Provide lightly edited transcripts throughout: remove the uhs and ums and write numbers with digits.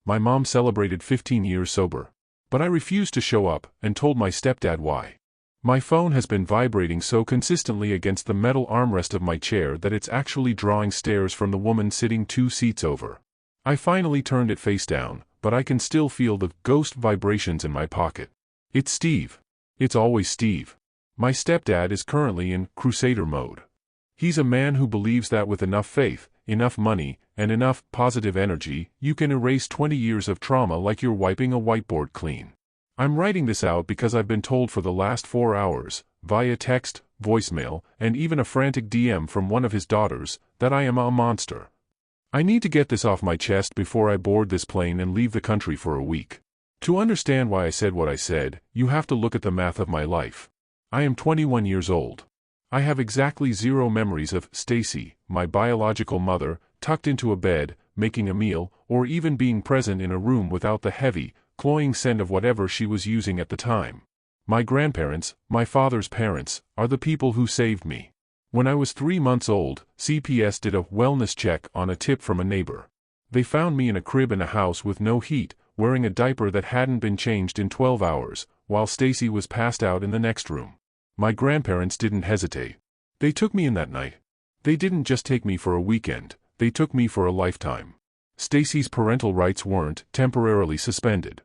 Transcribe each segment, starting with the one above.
My mom celebrated 15 years sober. But I refused to show up and told my stepdad why. My phone has been vibrating so consistently against the metal armrest of my chair that it's actually drawing stares from the woman sitting 2 seats over. I finally turned it face down, but I can still feel the ghost vibrations in my pocket. It's Steve. It's always Steve. My stepdad is currently in crusader mode. He's a man who believes that with enough faith, enough money, and enough positive energy, you can erase 20 years of trauma like you're wiping a whiteboard clean. I'm writing this out because I've been told for the last 4 hours, via text, voicemail, and even a frantic DM from one of his daughters, that I am a monster. I need to get this off my chest before I board this plane and leave the country for a week. To understand why I said what I said, you have to look at the math of my life. I am 21 years old. I have exactly 0 memories of Stacy, my biological mother, tucked into a bed, making a meal, or even being present in a room without the heavy, cloying scent of whatever she was using at the time. My grandparents, my father's parents, are the people who saved me. When I was 3 months old, CPS did a wellness check on a tip from a neighbor. They found me in a crib in a house with no heat, wearing a diaper that hadn't been changed in 12 hours, while Stacy was passed out in the next room. My grandparents didn't hesitate. They took me in that night. They didn't just take me for a weekend, they took me for a lifetime. Stacy's parental rights weren't temporarily suspended.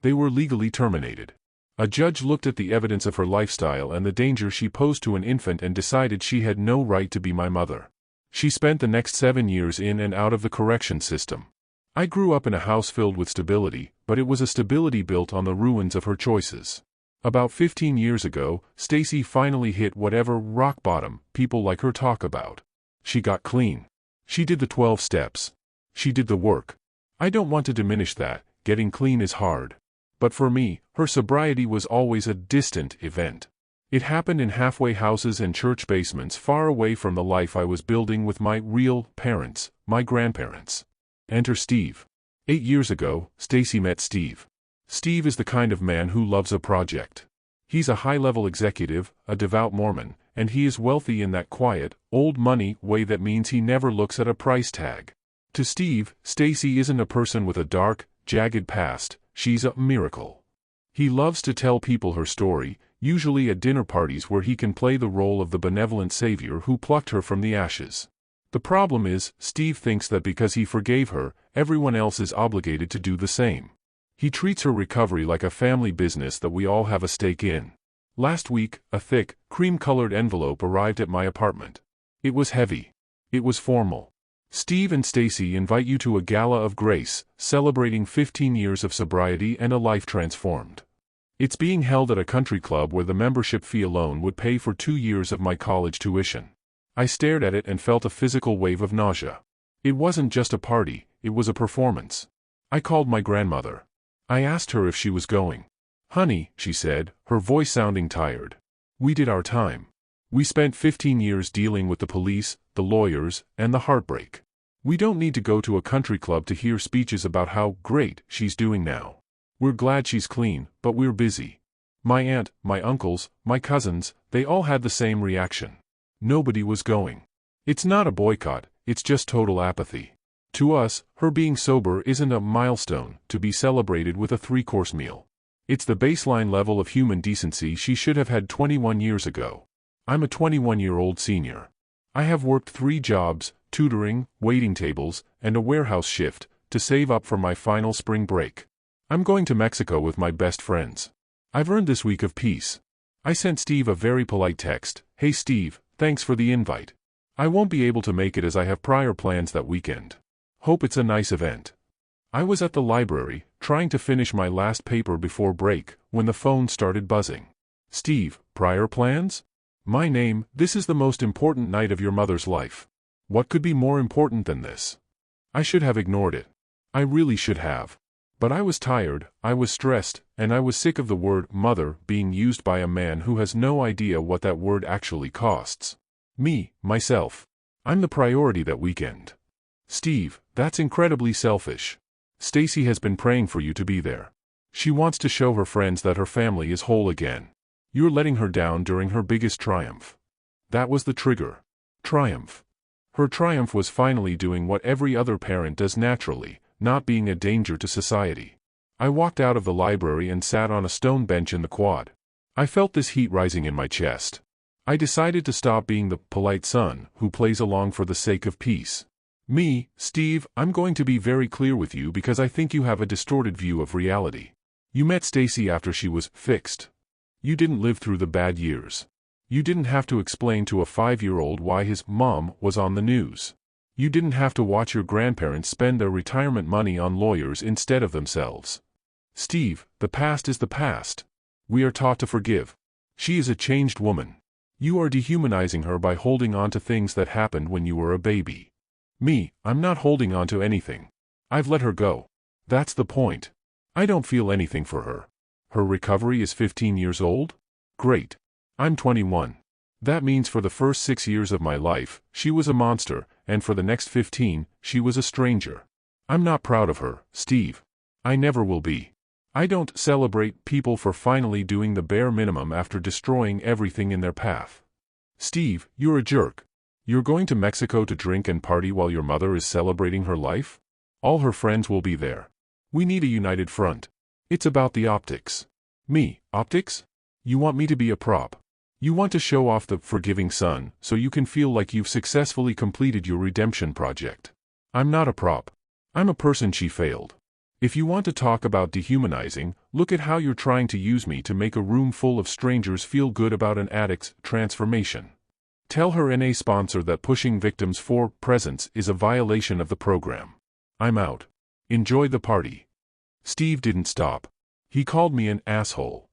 They were legally terminated. A judge looked at the evidence of her lifestyle and the danger she posed to an infant and decided she had no right to be my mother. She spent the next 7 years in and out of the correction system. I grew up in a house filled with stability, but it was a stability built on the ruins of her choices. About 15 years ago, Stacy finally hit whatever rock bottom people like her talk about. She got clean. She did the 12 steps. She did the work. I don't want to diminish that, getting clean is hard. But for me, her sobriety was always a distant event. It happened in halfway houses and church basements far away from the life I was building with my real parents, my grandparents. Enter Steve. 8 years ago, Stacy met Steve. Steve is the kind of man who loves a project. He's a high-level executive, a devout Mormon, and he is wealthy in that quiet, old money way that means he never looks at a price tag. To Steve, Stacy isn't a person with a dark, jagged past, she's a miracle. He loves to tell people her story, usually at dinner parties where he can play the role of the benevolent savior who plucked her from the ashes. The problem is, Steve thinks that because he forgave her, everyone else is obligated to do the same. He treats her recovery like a family business that we all have a stake in. Last week, a thick, cream-colored envelope arrived at my apartment. It was heavy. It was formal. Steve and Stacy invite you to a gala of grace, celebrating 15 years of sobriety and a life transformed. It's being held at a country club where the membership fee alone would pay for 2 years of my college tuition. I stared at it and felt a physical wave of nausea. It wasn't just a party, it was a performance. I called my grandmother. I asked her if she was going. "Honey," she said, her voice sounding tired. "We did our time. We spent 15 years dealing with the police, the lawyers, and the heartbreak. We don't need to go to a country club to hear speeches about how great she's doing now. We're glad she's clean, but we're busy." My aunt, my uncles, my cousins, they all had the same reaction. Nobody was going. It's not a boycott, it's just total apathy. To us, her being sober isn't a milestone to be celebrated with a 3-course meal. It's the baseline level of human decency she should have had 21 years ago. I'm a 21-year-old senior. I have worked 3 jobs, tutoring, waiting tables, and a warehouse shift, to save up for my final spring break. I'm going to Mexico with my best friends. I've earned this week of peace. I sent Steve a very polite text. "Hey Steve, thanks for the invite. I won't be able to make it as I have prior plans that weekend. Hope it's a nice event." I was at the library, trying to finish my last paper before break, when the phone started buzzing. "Steve, prior plans? My name, this is the most important night of your mother's life. What could be more important than this?" I should have ignored it. I really should have. But I was tired, I was stressed, and I was sick of the word mother being used by a man who has no idea what that word actually costs. Myself. I'm the priority that weekend. "Steve, that's incredibly selfish. Stacy has been praying for you to be there. She wants to show her friends that her family is whole again. You're letting her down during her biggest triumph." That was the trigger. Triumph. Her triumph was finally doing what every other parent does naturally, not being a danger to society. I walked out of the library and sat on a stone bench in the quad. I felt this heat rising in my chest. I decided to stop being the polite son who plays along for the sake of peace. Me, Steve, I'm going to be very clear with you because I think you have a distorted view of reality. You met Stacy after she was fixed. You didn't live through the bad years. You didn't have to explain to a 5-year-old why his mom was on the news. You didn't have to watch your grandparents spend their retirement money on lawyers instead of themselves. Steve, the past is the past. We are taught to forgive. She is a changed woman. You are dehumanizing her by holding on to things that happened when you were a baby. Me, I'm not holding on to anything. I've let her go. That's the point. I don't feel anything for her. Her recovery is 15 years old? Great. I'm 21. That means for the first 6 years of my life, she was a monster, and for the next 15, she was a stranger. I'm not proud of her, Steve. I never will be. I don't celebrate people for finally doing the bare minimum after destroying everything in their path. Steve, you're a jerk. You're going to Mexico to drink and party while your mother is celebrating her life? All her friends will be there. We need a united front. It's about the optics. Me, optics? You want me to be a prop. You want to show off the forgiving son so you can feel like you've successfully completed your redemption project. I'm not a prop. I'm a person she failed. If you want to talk about dehumanizing, look at how you're trying to use me to make a room full of strangers feel good about an addict's transformation. Tell her NA sponsor that pushing victims for presents is a violation of the program. I'm out. Enjoy the party. Steve didn't stop. He called me an asshole.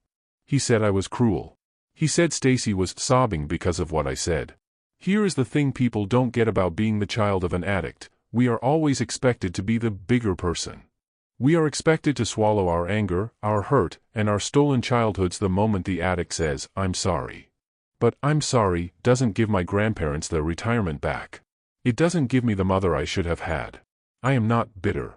He said I was cruel. He said Stacy was sobbing because of what I said. Here is the thing people don't get about being the child of an addict: we are always expected to be the bigger person. We are expected to swallow our anger, our hurt, and our stolen childhoods the moment the addict says, "I'm sorry." But "I'm sorry" doesn't give my grandparents their retirement back. It doesn't give me the mother I should have had. I am not bitter.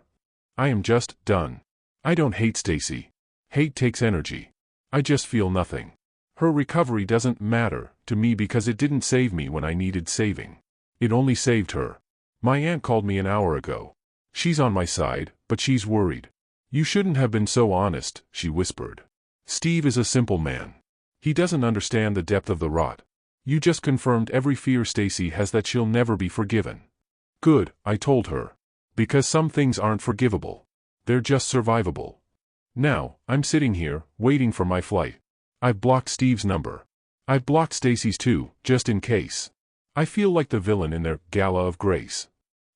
I am just done. I don't hate Stacy. Hate takes energy. I just feel nothing. Her recovery doesn't matter to me because it didn't save me when I needed saving. It only saved her. My aunt called me an hour ago. She's on my side, but she's worried. "You shouldn't have been so honest," she whispered. Steve is a simple man. He doesn't understand the depth of the rot. You just confirmed every fear Stacy has that she'll never be forgiven. Good, I told her. Because some things aren't forgivable. They're just survivable. Now, I'm sitting here, waiting for my flight. I've blocked Steve's number. I've blocked Stacy's too, just in case. I feel like the villain in their gala of grace.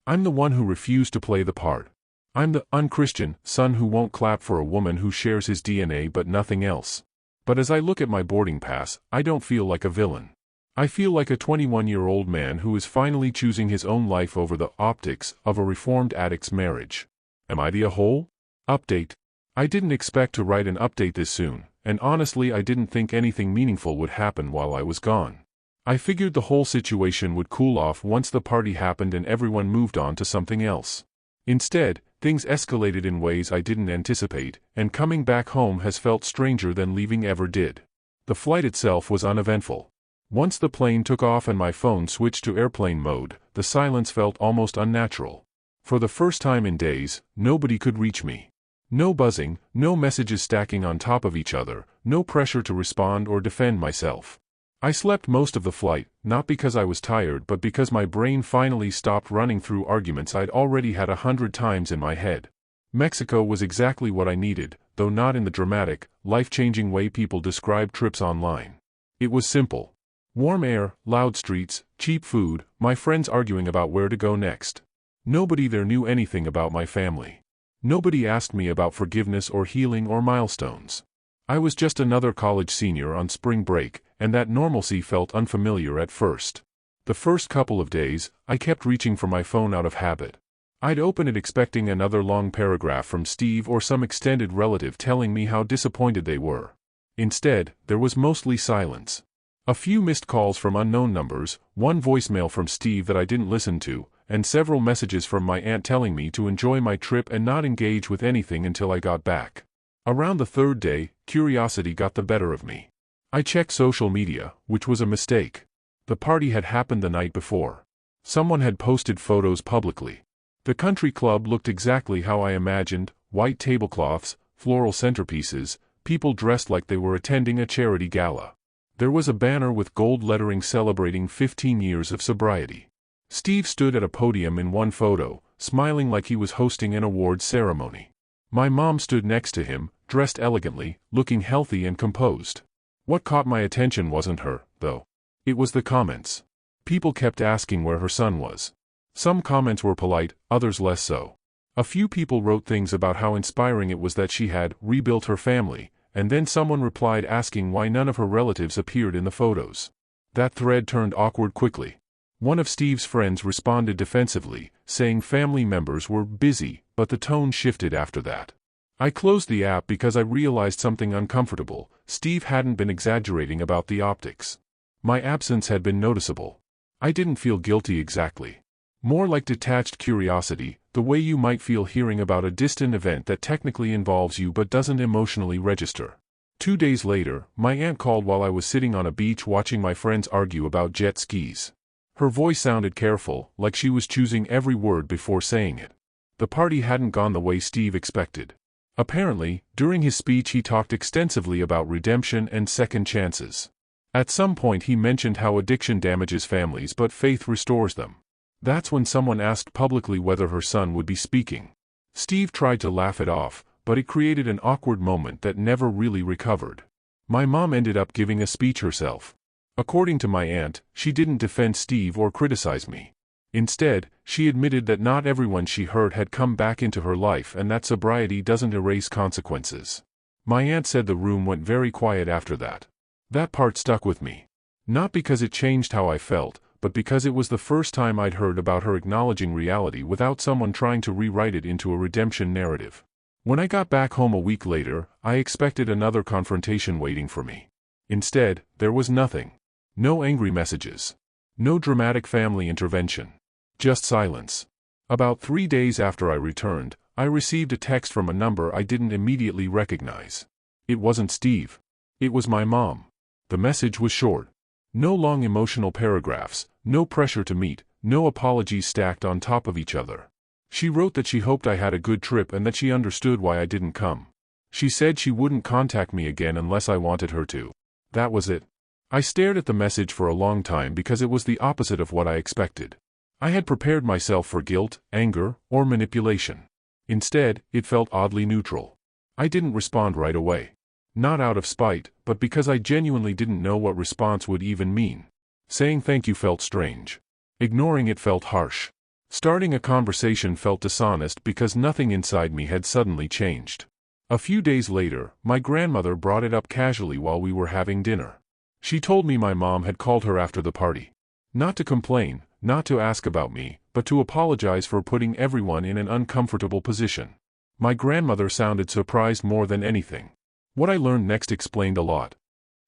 I'm the one who refused to play the part. I'm the unchristian son who won't clap for a woman who shares his DNA but nothing else. But as I look at my boarding pass, I don't feel like a villain. I feel like a 21-year-old man who is finally choosing his own life over the optics of a reformed addict's marriage. Am I the a-hole? Update. I didn't expect to write an update this soon, and honestly I didn't think anything meaningful would happen while I was gone. I figured the whole situation would cool off once the party happened and everyone moved on to something else. Instead, things escalated in ways I didn't anticipate, and coming back home has felt stranger than leaving ever did. The flight itself was uneventful. Once the plane took off and my phone switched to airplane mode, the silence felt almost unnatural. For the first time in days, nobody could reach me. No buzzing, no messages stacking on top of each other, no pressure to respond or defend myself. I slept most of the flight, not because I was tired but because my brain finally stopped running through arguments I'd already had 100 times in my head. Mexico was exactly what I needed, though not in the dramatic, life-changing way people describe trips online. It was simple. Warm air, loud streets, cheap food, my friends arguing about where to go next. Nobody there knew anything about my family. Nobody asked me about forgiveness or healing or milestones. I was just another college senior on spring break, and that normalcy felt unfamiliar at first. The first couple of days, I kept reaching for my phone out of habit. I'd open it expecting another long paragraph from Steve or some extended relative telling me how disappointed they were. Instead, there was mostly silence. A few missed calls from unknown numbers, one voicemail from Steve that I didn't listen to, and several messages from my aunt telling me to enjoy my trip and not engage with anything until I got back. Around the third day, curiosity got the better of me. I checked social media, which was a mistake. The party had happened the night before. Someone had posted photos publicly. The country club looked exactly how I imagined: white tablecloths, floral centerpieces, people dressed like they were attending a charity gala. There was a banner with gold lettering celebrating 15 years of sobriety. Steve stood at a podium in one photo, smiling like he was hosting an awards ceremony. My mom stood next to him, dressed elegantly, looking healthy and composed. What caught my attention wasn't her, though. It was the comments. People kept asking where her son was. Some comments were polite, others less so. A few people wrote things about how inspiring it was that she had rebuilt her family, and then someone replied asking why none of her relatives appeared in the photos. That thread turned awkward quickly. One of Steve's friends responded defensively, saying family members were busy, but the tone shifted after that. I closed the app because I realized something uncomfortable: Steve hadn't been exaggerating about the optics. My absence had been noticeable. I didn't feel guilty exactly. More like detached curiosity, the way you might feel hearing about a distant event that technically involves you but doesn't emotionally register. 2 days later, my aunt called while I was sitting on a beach watching my friends argue about jet skis. Her voice sounded careful, like she was choosing every word before saying it. The party hadn't gone the way Steve expected. Apparently, during his speech he talked extensively about redemption and second chances. At some point he mentioned how addiction damages families but faith restores them. That's when someone asked publicly whether her son would be speaking. Steve tried to laugh it off, but it created an awkward moment that never really recovered. My mom ended up giving a speech herself. According to my aunt, she didn't defend Steve or criticize me. Instead, she admitted that not everyone she hurt had come back into her life and that sobriety doesn't erase consequences. My aunt said the room went very quiet after that. That part stuck with me. Not because it changed how I felt, but because it was the first time I'd heard about her acknowledging reality without someone trying to rewrite it into a redemption narrative. When I got back home a week later, I expected another confrontation waiting for me. Instead, there was nothing. No angry messages. No dramatic family intervention. Just silence. About 3 days after I returned, I received a text from a number I didn't immediately recognize. It wasn't Steve. It was my mom. The message was short. No long emotional paragraphs, no pressure to meet, no apologies stacked on top of each other. She wrote that she hoped I had a good trip and that she understood why I didn't come. She said she wouldn't contact me again unless I wanted her to. That was it. I stared at the message for a long time because it was the opposite of what I expected. I had prepared myself for guilt, anger, or manipulation. Instead, it felt oddly neutral. I didn't respond right away. Not out of spite, but because I genuinely didn't know what response would even mean. Saying thank you felt strange. Ignoring it felt harsh. Starting a conversation felt dishonest because nothing inside me had suddenly changed. A few days later, my grandmother brought it up casually while we were having dinner. She told me my mom had called her after the party. Not to complain, not to ask about me, but to apologize for putting everyone in an uncomfortable position. My grandmother sounded surprised more than anything. What I learned next explained a lot.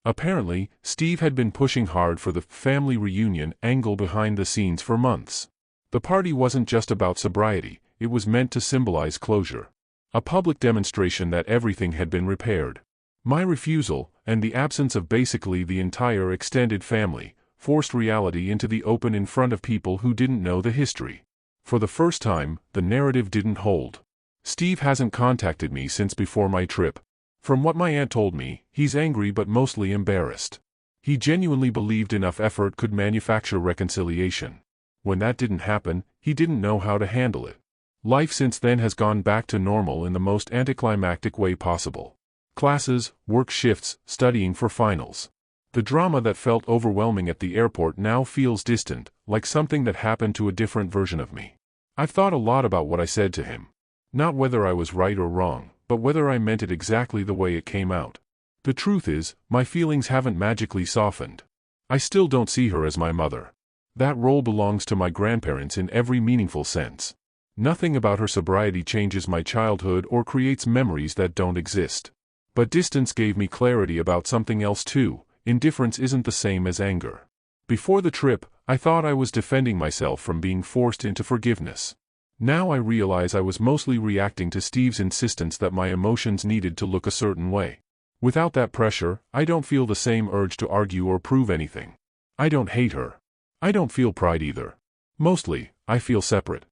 Apparently, Steve had been pushing hard for the family reunion angle behind the scenes for months. The party wasn't just about sobriety, it was meant to symbolize closure. A public demonstration that everything had been repaired. My refusal, and the absence of basically the entire extended family, forced reality into the open in front of people who didn't know the history. For the first time, the narrative didn't hold. Steve hasn't contacted me since before my trip. From what my aunt told me, he's angry but mostly embarrassed. He genuinely believed enough effort could manufacture reconciliation. When that didn't happen, he didn't know how to handle it. Life since then has gone back to normal in the most anticlimactic way possible. Classes, work shifts, studying for finals. The drama that felt overwhelming at the airport now feels distant, like something that happened to a different version of me. I've thought a lot about what I said to him. Not whether I was right or wrong, but whether I meant it exactly the way it came out. The truth is, my feelings haven't magically softened. I still don't see her as my mother. That role belongs to my grandparents in every meaningful sense. Nothing about her sobriety changes my childhood or creates memories that don't exist. But distance gave me clarity about something else too. Indifference isn't the same as anger. Before the trip, I thought I was defending myself from being forced into forgiveness. Now I realize I was mostly reacting to Steve's insistence that my emotions needed to look a certain way. Without that pressure, I don't feel the same urge to argue or prove anything. I don't hate her. I don't feel pride either. Mostly, I feel separate.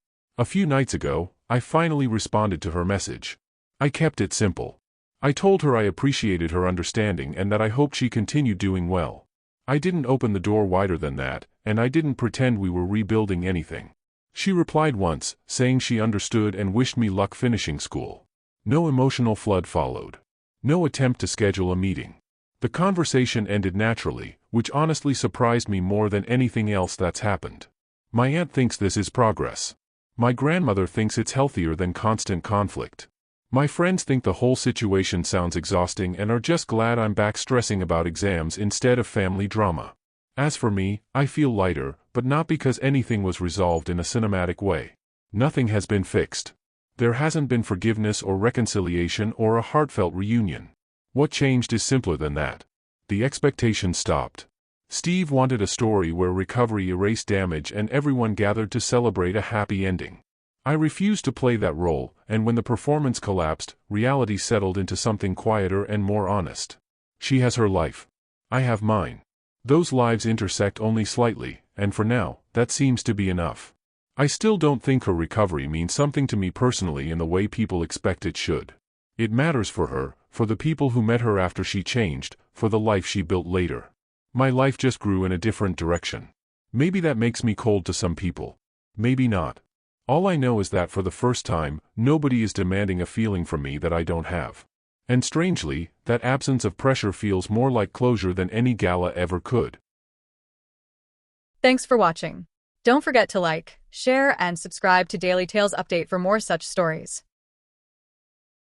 A few nights ago, I finally responded to her message. I kept it simple. I told her I appreciated her understanding and that I hoped she continued doing well. I didn't open the door wider than that, and I didn't pretend we were rebuilding anything. She replied once, saying she understood and wished me luck finishing school. No emotional flood followed. No attempt to schedule a meeting. The conversation ended naturally, which honestly surprised me more than anything else that's happened. My aunt thinks this is progress. My grandmother thinks it's healthier than constant conflict. My friends think the whole situation sounds exhausting and are just glad I'm back stressing about exams instead of family drama. As for me, I feel lighter, but not because anything was resolved in a cinematic way. Nothing has been fixed. There hasn't been forgiveness or reconciliation or a heartfelt reunion. What changed is simpler than that. The expectation stopped. Steve wanted a story where recovery erased damage and everyone gathered to celebrate a happy ending. I refused to play that role, and when the performance collapsed, reality settled into something quieter and more honest. She has her life. I have mine. Those lives intersect only slightly, and for now, that seems to be enough. I still don't think her recovery means something to me personally in the way people expect it should. It matters for her, for the people who met her after she changed, for the life she built later. My life just grew in a different direction. Maybe that makes me cold to some people. Maybe not. All I know is that for the first time, nobody is demanding a feeling from me that I don't have. And strangely, that absence of pressure feels more like closure than any gala ever could. Thanks for watching. Don't forget to like, share, and subscribe to Daily Tales Update for more such stories.